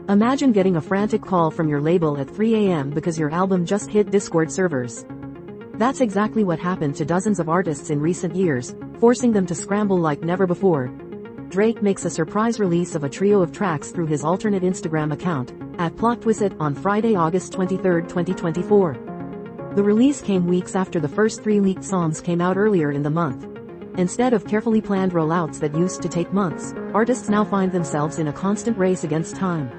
Imagine getting a frantic call from your label at 3 a.m. because your album just hit Discord servers. That's exactly what happened to dozens of artists in recent years, forcing them to scramble like never before. Drake makes a surprise release of a trio of tracks through his alternate Instagram account, @PlotTwist, on Friday, August 23, 2024. The release came weeks after the first 3 leaked songs came out earlier in the month. Instead of carefully planned rollouts that used to take months, artists now find themselves in a constant race against time.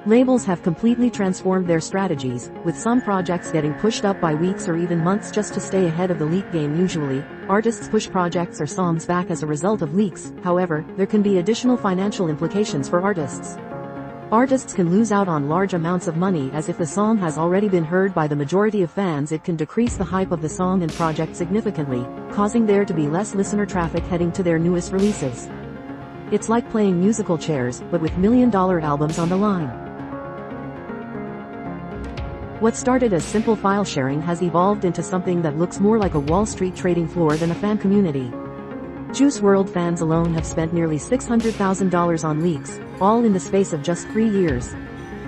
Labels have completely transformed their strategies, with some projects getting pushed up by weeks or even months just to stay ahead of the leak game. Usually, artists push projects or songs back as a result of leaks. However, there can be additional financial implications for artists. Artists can lose out on large amounts of money, as if the song has already been heard by the majority of fans, it can decrease the hype of the song and project significantly, causing there to be less listener traffic heading to their newest releases. It's like playing musical chairs, but with million-dollar albums on the line. What started as simple file sharing has evolved into something that looks more like a Wall Street trading floor than a fan community. Juice WRLD fans alone have spent nearly $600,000 on leaks, all in the space of just 3 years.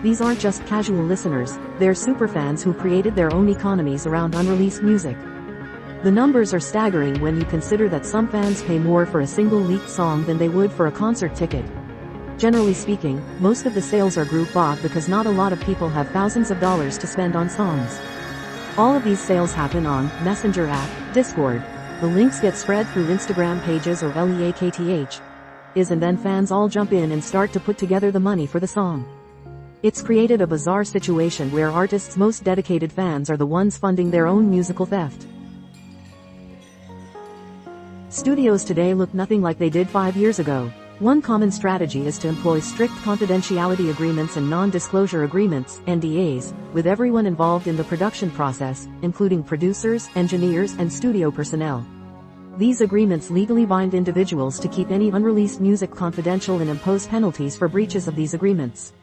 These aren't just casual listeners, they're superfans who created their own economies around unreleased music. The numbers are staggering when you consider that some fans pay more for a single leaked song than they would for a concert ticket. Generally speaking, most of the sales are group bought because not a lot of people have thousands of dollars to spend on songs. All of these sales happen on Messenger app, Discord. The links get spread through Instagram pages or LEAKTH. And then fans all jump in and start to put together the money for the song. It's created a bizarre situation where artists' most dedicated fans are the ones funding their own musical theft. Studios today look nothing like they did 5 years ago. One common strategy is to employ strict confidentiality agreements and non-disclosure agreements, NDAs, with everyone involved in the production process, including producers, engineers, and studio personnel. These agreements legally bind individuals to keep any unreleased music confidential and impose penalties for breaches of these agreements.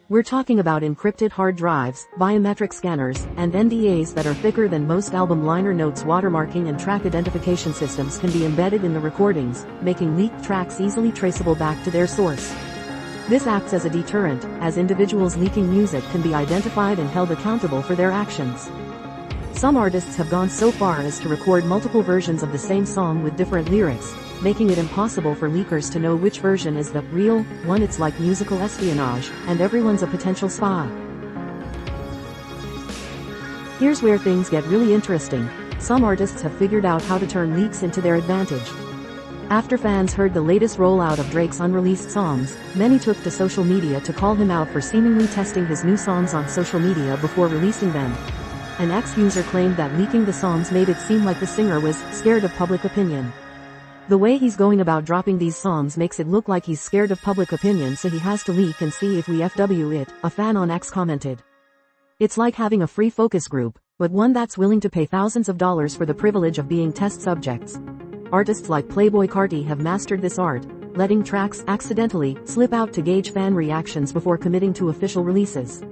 We're talking about encrypted hard drives, biometric scanners, and NDAs that are thicker than most album liner notes. Watermarking and track identification systems can be embedded in the recordings, making leaked tracks easily traceable back to their source. This acts as a deterrent, as individuals leaking music can be identified and held accountable for their actions. Some artists have gone so far as to record multiple versions of the same song with different lyrics, making it impossible for leakers to know which version is the real one. It's like musical espionage, and everyone's a potential spy. Here's where things get really interesting. Some artists have figured out how to turn leaks into their advantage. After fans heard the latest rollout of Drake's unreleased songs, many took to social media to call him out for seemingly testing his new songs on social media before releasing them. An ex-user claimed that leaking the songs made it seem like the singer was scared of public opinion. The way he's going about dropping these songs makes it look like he's scared of public opinion, so he has to leak and see if we FW it, a fan on X commented. It's like having a free focus group, but one that's willing to pay thousands of dollars for the privilege of being test subjects. Artists like Playboi Carti have mastered this art, letting tracks accidentally slip out to gauge fan reactions before committing to official releases.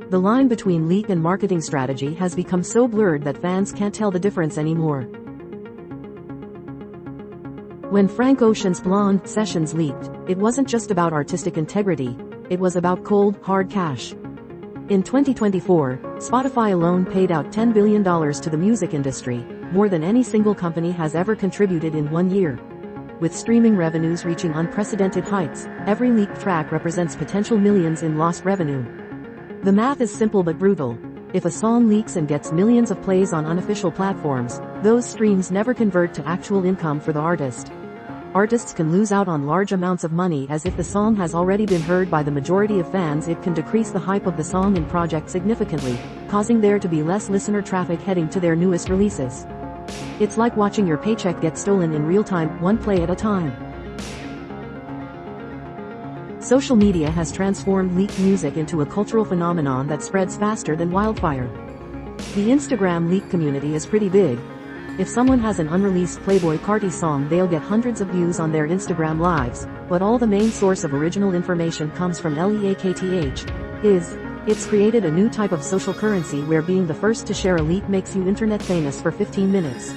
The line between leak and marketing strategy has become so blurred that fans can't tell the difference anymore. When Frank Ocean's Blonde Sessions leaked, it wasn't just about artistic integrity, it was about cold, hard cash. In 2024, Spotify alone paid out $10 billion to the music industry, more than any single company has ever contributed in 1 year. With streaming revenues reaching unprecedented heights, every leaked track represents potential millions in lost revenue. The math is simple but brutal. If a song leaks and gets millions of plays on unofficial platforms, those streams never convert to actual income for the artist. Artists can lose out on large amounts of money, as if the song has already been heard by the majority of fans. It can decrease the hype of the song and project significantly, causing there to be less listener traffic heading to their newest releases. It's like watching your paycheck get stolen in real time, one play at a time. Social media has transformed leaked music into a cultural phenomenon that spreads faster than wildfire. The Instagram leak community is pretty big. If someone has an unreleased Playboi Carti song, they'll get hundreds of views on their Instagram lives, but all the main source of original information comes from LEAKTH. It's created a new type of social currency where being the first to share a leak makes you internet famous for 15 minutes.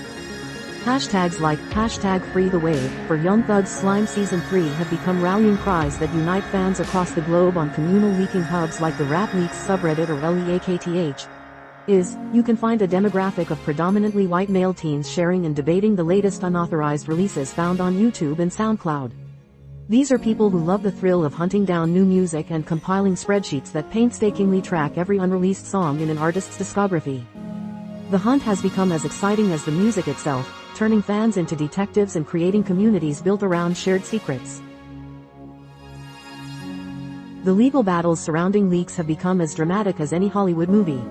Hashtags like #FreeTheWave for Young Thug's Slime Season 3 have become rallying cries that unite fans across the globe on communal leaking hubs like the Rap Leaks subreddit or LEAKTH. You can find a demographic of predominantly white male teens sharing and debating the latest unauthorized releases found on YouTube and SoundCloud. These are people who love the thrill of hunting down new music and compiling spreadsheets that painstakingly track every unreleased song in an artist's discography. The hunt has become as exciting as the music itself, turning fans into detectives and creating communities built around shared secrets. The legal battles surrounding leaks have become as dramatic as any Hollywood movie.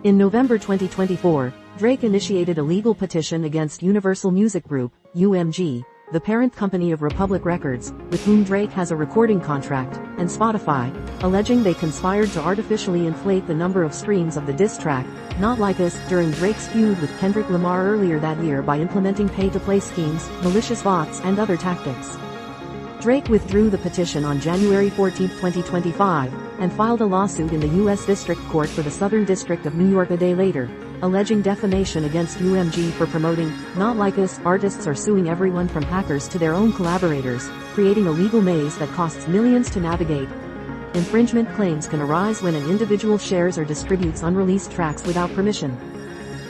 In November 2024, Drake initiated a legal petition against Universal Music Group, UMG, the parent company of Republic Records, with whom Drake has a recording contract, and Spotify, alleging they conspired to artificially inflate the number of streams of the diss track, Not Like Us, during Drake's feud with Kendrick Lamar earlier that year by implementing pay-to-play schemes, malicious bots and other tactics. Drake withdrew the petition on January 14, 2025, and filed a lawsuit in the U.S. District Court for the Southern District of New York a day later, alleging defamation against UMG for promoting Not Like Us. Artists are suing everyone from hackers to their own collaborators, creating a legal maze that costs millions to navigate. Infringement claims can arise when an individual shares or distributes unreleased tracks without permission.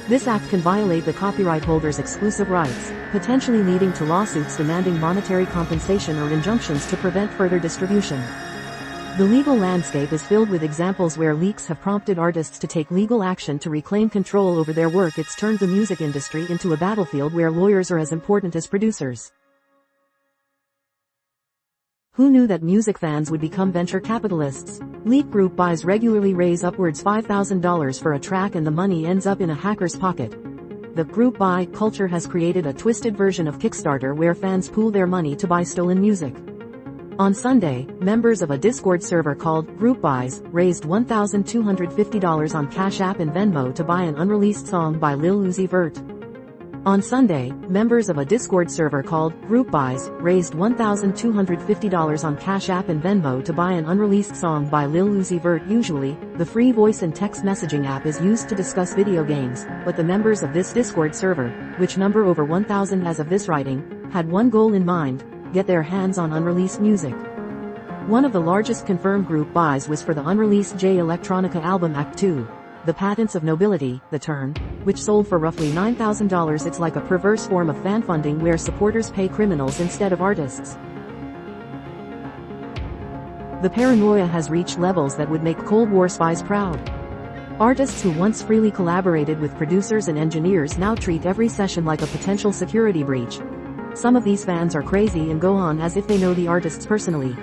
This act can violate the copyright holder's exclusive rights, potentially leading to lawsuits demanding monetary compensation or injunctions to prevent further distribution. The legal landscape is filled with examples where leaks have prompted artists to take legal action to reclaim control over their work. It's turned the music industry into a battlefield where lawyers are as important as producers. Who knew that music fans would become venture capitalists? Leak group buys regularly raise upwards $5,000 for a track and the money ends up in a hacker's pocket. The group buy culture has created a twisted version of Kickstarter where fans pool their money to buy stolen music. On Sunday, members of a Discord server called Group Buys raised $1,250 on Cash App and Venmo to buy an unreleased song by Lil Uzi Vert. On Sunday, members of a Discord server called Group Buys raised $1,250 on Cash App and Venmo to buy an unreleased song by Lil Uzi Vert. Usually, the free voice and text messaging app is used to discuss video games, but the members of this Discord server, which number over 1,000 as of this writing, had one goal in mind: get their hands on unreleased music. One of the largest confirmed group buys was for the unreleased Jay Electronica album Act 2. The Patents of Nobility, The Turn, which sold for roughly $9,000. It's like a perverse form of fan funding where supporters pay criminals instead of artists. The paranoia has reached levels that would make Cold War spies proud. Artists who once freely collaborated with producers and engineers now treat every session like a potential security breach. Some of these fans are crazy and go on as if they know the artists personally.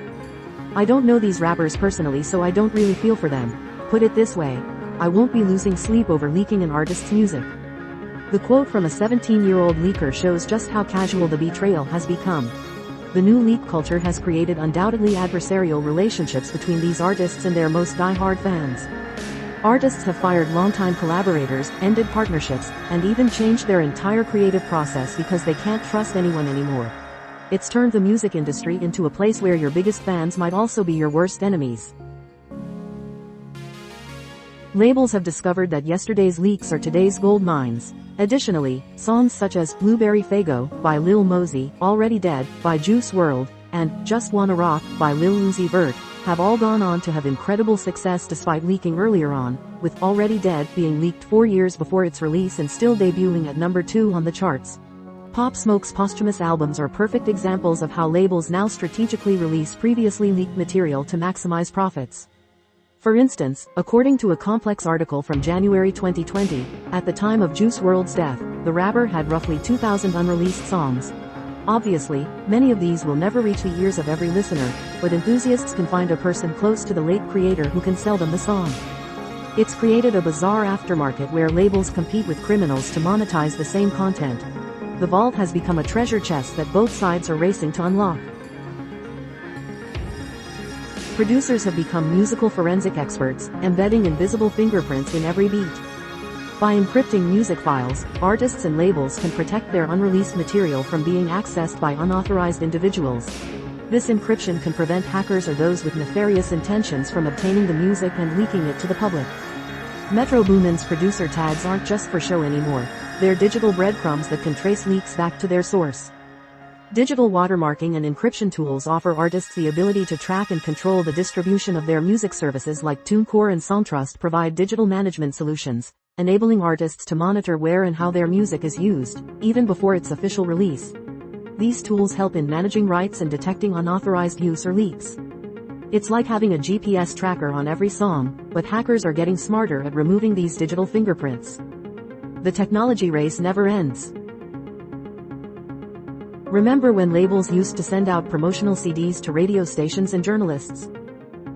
I don't know these rappers personally, so I don't really feel for them. Put it this way: I won't be losing sleep over leaking an artist's music. The quote from a 17-year-old leaker shows just how casual the betrayal has become. The new leak culture has created undoubtedly adversarial relationships between these artists and their most die-hard fans. Artists have fired longtime collaborators, ended partnerships, and even changed their entire creative process because they can't trust anyone anymore. It's turned the music industry into a place where your biggest fans might also be your worst enemies. Labels have discovered that yesterday's leaks are today's gold mines. Additionally, songs such as Blueberry Faygo by Lil Mosey, Already Dead by Juice WRLD, and Just Wanna Rock by Lil Uzi Vert have all gone on to have incredible success despite leaking earlier on, with Already Dead being leaked 4 years before its release and still debuting at number 2 on the charts. Pop Smoke's posthumous albums are perfect examples of how labels now strategically release previously leaked material to maximize profits. For instance, according to a Complex article from January 2020, at the time of Juice WRLD's death, the rapper had roughly 2,000 unreleased songs. Obviously, many of these will never reach the ears of every listener, but enthusiasts can find a person close to the late creator who can sell them the song. It's created a bizarre aftermarket where labels compete with criminals to monetize the same content. The vault has become a treasure chest that both sides are racing to unlock. Producers have become musical forensic experts, embedding invisible fingerprints in every beat. By encrypting music files, artists and labels can protect their unreleased material from being accessed by unauthorized individuals. This encryption can prevent hackers or those with nefarious intentions from obtaining the music and leaking it to the public. Metro Boomin's producer tags aren't just for show anymore. They're digital breadcrumbs that can trace leaks back to their source. Digital watermarking and encryption tools offer artists the ability to track and control the distribution of their music. Services like TuneCore and Songtrust provide digital management solutions, enabling artists to monitor where and how their music is used, even before its official release. These tools help in managing rights and detecting unauthorized use or leaks. It's like having a GPS tracker on every song, but hackers are getting smarter at removing these digital fingerprints. The technology race never ends. Remember when labels used to send out promotional CDs to radio stations and journalists?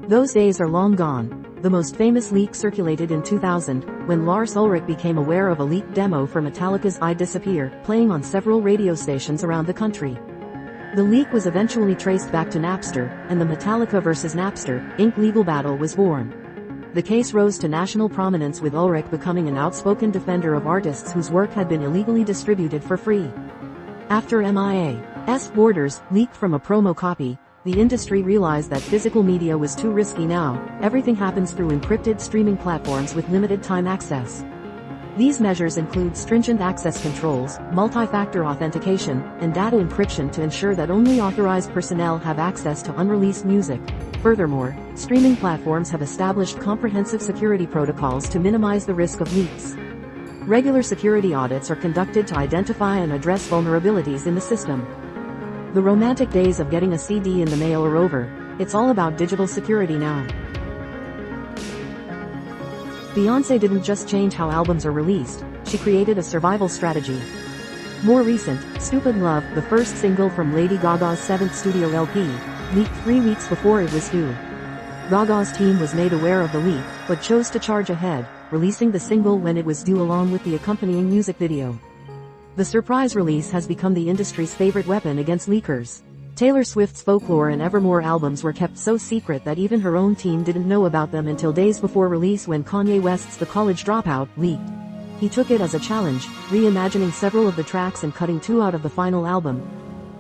Those days are long gone. The most famous leak circulated in 2000, when Lars Ulrich became aware of a leaked demo for Metallica's I Disappear, playing on several radio stations around the country. The leak was eventually traced back to Napster, and the Metallica vs. Napster, Inc. legal battle was born. The case rose to national prominence, with Ulrich becoming an outspoken defender of artists whose work had been illegally distributed for free. After MIA's Borders leaked from a promo copy, the industry realized that physical media was too risky. Now, everything happens through encrypted streaming platforms with limited time access. These measures include stringent access controls, multi-factor authentication, and data encryption to ensure that only authorized personnel have access to unreleased music. Furthermore, streaming platforms have established comprehensive security protocols to minimize the risk of leaks. Regular security audits are conducted to identify and address vulnerabilities in the system. The romantic days of getting a CD in the mail are over. It's all about digital security now. Beyoncé didn't just change how albums are released, she created a survival strategy. More recent, Stupid Love, the first single from Lady Gaga's 7th studio LP, leaked 3 weeks before it was due. Gaga's team was made aware of the leak, but chose to charge ahead, releasing the single when it was due along with the accompanying music video. The surprise release has become the industry's favorite weapon against leakers. Taylor Swift's Folklore and Evermore albums were kept so secret that even her own team didn't know about them until days before release, when Kanye West's The College Dropout leaked. He took it as a challenge, reimagining several of the tracks and cutting 2 out of the final album.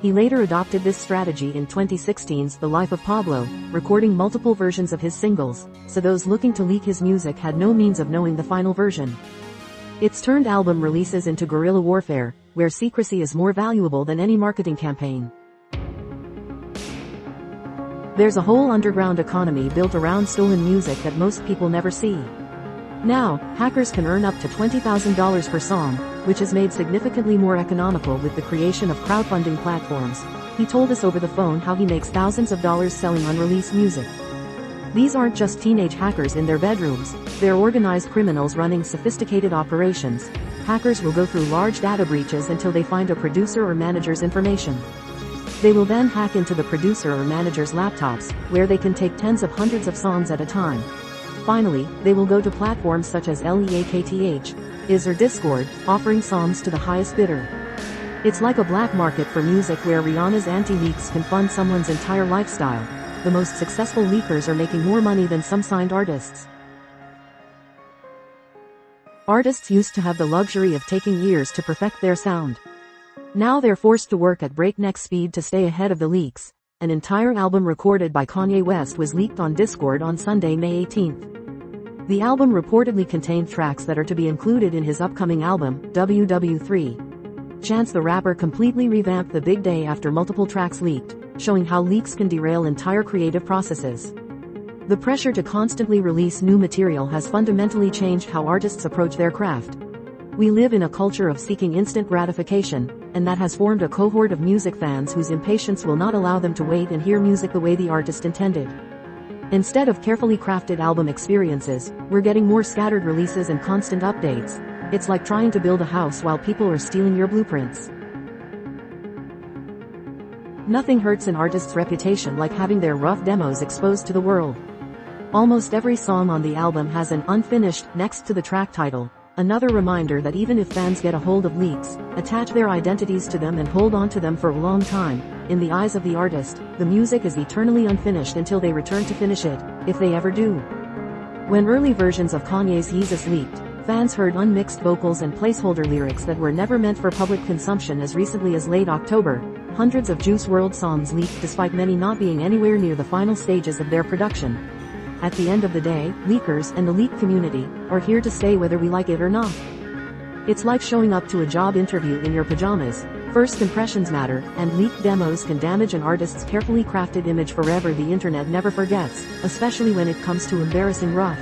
He later adopted this strategy in 2016's The Life of Pablo, recording multiple versions of his singles, so those looking to leak his music had no means of knowing the final version. It's turned album releases into guerrilla warfare, where secrecy is more valuable than any marketing campaign. There's a whole underground economy built around stolen music that most people never see. Now, hackers can earn up to $20,000 per song, which is made significantly more economical with the creation of crowdfunding platforms. He told us over the phone how he makes thousands of dollars selling unreleased music. These aren't just teenage hackers in their bedrooms, they're organized criminals running sophisticated operations. Hackers will go through large data breaches until they find a producer or manager's information. They will then hack into the producer or manager's laptops, where they can take tens of hundreds of songs at a time. Finally, they will go to platforms such as Leakth, Is or Discord, offering songs to the highest bidder. It's like a black market for music where Rihanna's anti-leaks can fund someone's entire lifestyle. The most successful leakers are making more money than some signed artists. Artists used to have the luxury of taking years to perfect their sound. Now they're forced to work at breakneck speed to stay ahead of the leaks. An entire album recorded by Kanye West was leaked on Discord on Sunday, May 18th. The album reportedly contained tracks that are to be included in his upcoming album, WW3. Chance the Rapper completely revamped the big day after multiple tracks leaked, showing how leaks can derail entire creative processes. The pressure to constantly release new material has fundamentally changed how artists approach their craft. We live in a culture of seeking instant gratification, and that has formed a cohort of music fans whose impatience will not allow them to wait and hear music the way the artist intended. Instead of carefully crafted album experiences, we're getting more scattered releases and constant updates. It's like trying to build a house while people are stealing your blueprints. Nothing hurts an artist's reputation like having their rough demos exposed to the world. Almost every song on the album has an unfinished next to the track title. Another reminder that even if fans get a hold of leaks, attach their identities to them and hold on to them for a long time, in the eyes of the artist, the music is eternally unfinished until they return to finish it, if they ever do. When early versions of Kanye's Yeezus leaked, fans heard unmixed vocals and placeholder lyrics that were never meant for public consumption. As recently as late October, hundreds of Juice WRLD songs leaked despite many not being anywhere near the final stages of their production. At the end of the day, leakers and the leak community are here to stay whether we like it or not. It's like showing up to a job interview in your pajamas. First impressions matter, and leaked demos can damage an artist's carefully crafted image forever. The internet never forgets, especially when it comes to embarrassing rough,